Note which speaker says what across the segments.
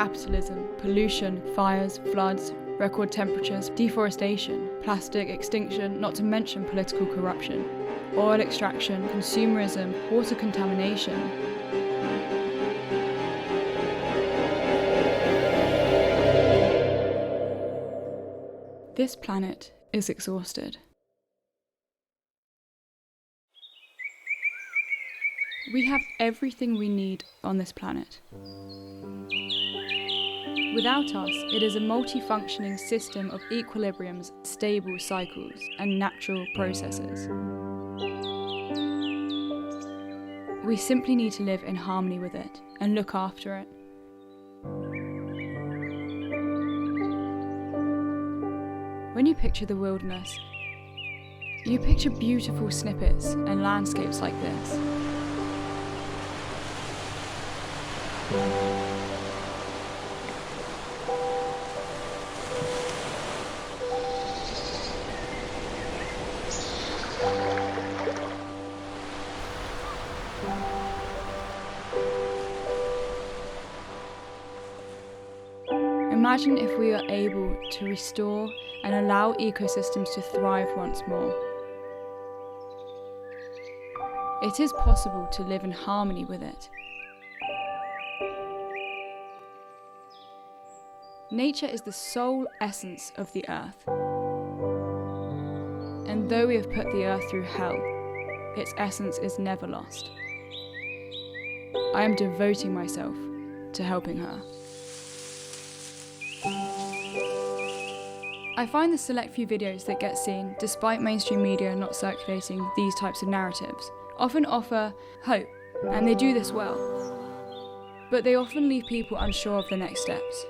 Speaker 1: capitalism, pollution, fires, floods, record temperatures, deforestation, plastic extinction, not to mention political corruption, oil extraction, consumerism, water contamination. This planet is exhausted. We have everything we need on this planet. Without us, it is a multifunctioning system of equilibriums, stable cycles, and natural processes. We simply need to live in harmony with it and look after it. When you picture the wilderness, you picture beautiful snippets and landscapes like this. Imagine if we are able to restore and allow ecosystems to thrive once more. It is possible to live in harmony with it. Nature is the sole essence of the earth. And though we have put the earth through hell, its essence is never lost. I am devoting myself to helping her. I find the select few videos that get seen, despite mainstream media not circulating these types of narratives, often offer hope, and they do this well. But they often leave people unsure of the next steps.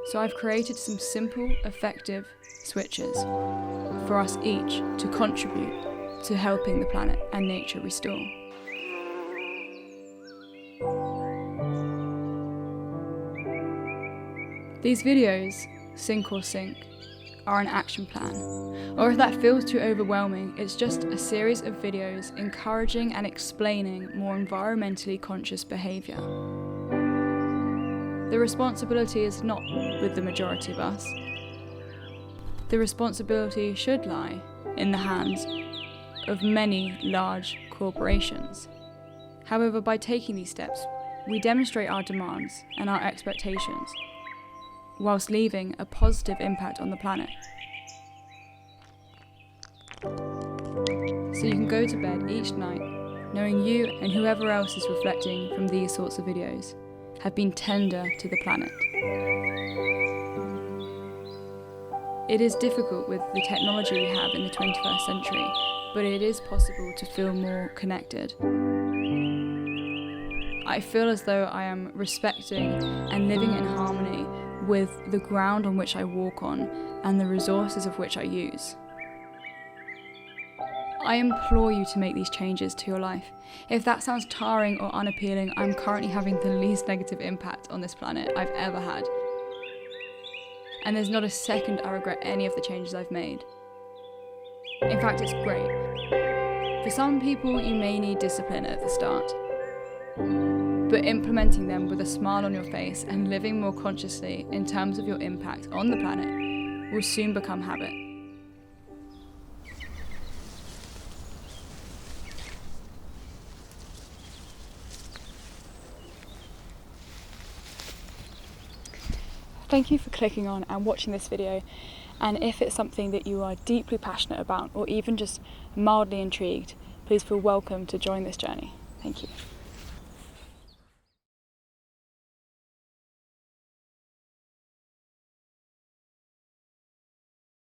Speaker 1: So I've created some simple, effective switches for us each to contribute to helping the planet and nature restore. These videos, syncorsink, are an action plan. Or if that feels too overwhelming, it's just a series of videos encouraging and explaining more environmentally conscious behaviour. The responsibility is not with the majority of us. The responsibility should lie in the hands of many large corporations. However, by taking these steps, we demonstrate our demands and our expectations, whilst leaving a positive impact on the planet. So you can go to bed each night knowing you and whoever else is reflecting from these sorts of videos have been tender to the planet. It is difficult with the technology we have in the 21st century, but it is possible to feel more connected. I feel as though I am respecting and living in harmony with the ground on which I walk on and the resources of which I use. I implore you to make these changes to your life. If that sounds tiring or unappealing, I'm currently having the least negative impact on this planet I've ever had. And there's not a second I regret any of the changes I've made. In fact, it's great. For some people, you may need discipline at the start, but implementing them with a smile on your face and living more consciously in terms of your impact on the planet will soon become habit. Thank you for clicking on and watching this video, and if it's something that you are deeply passionate about or even just mildly intrigued, please feel welcome to join this journey. Thank you.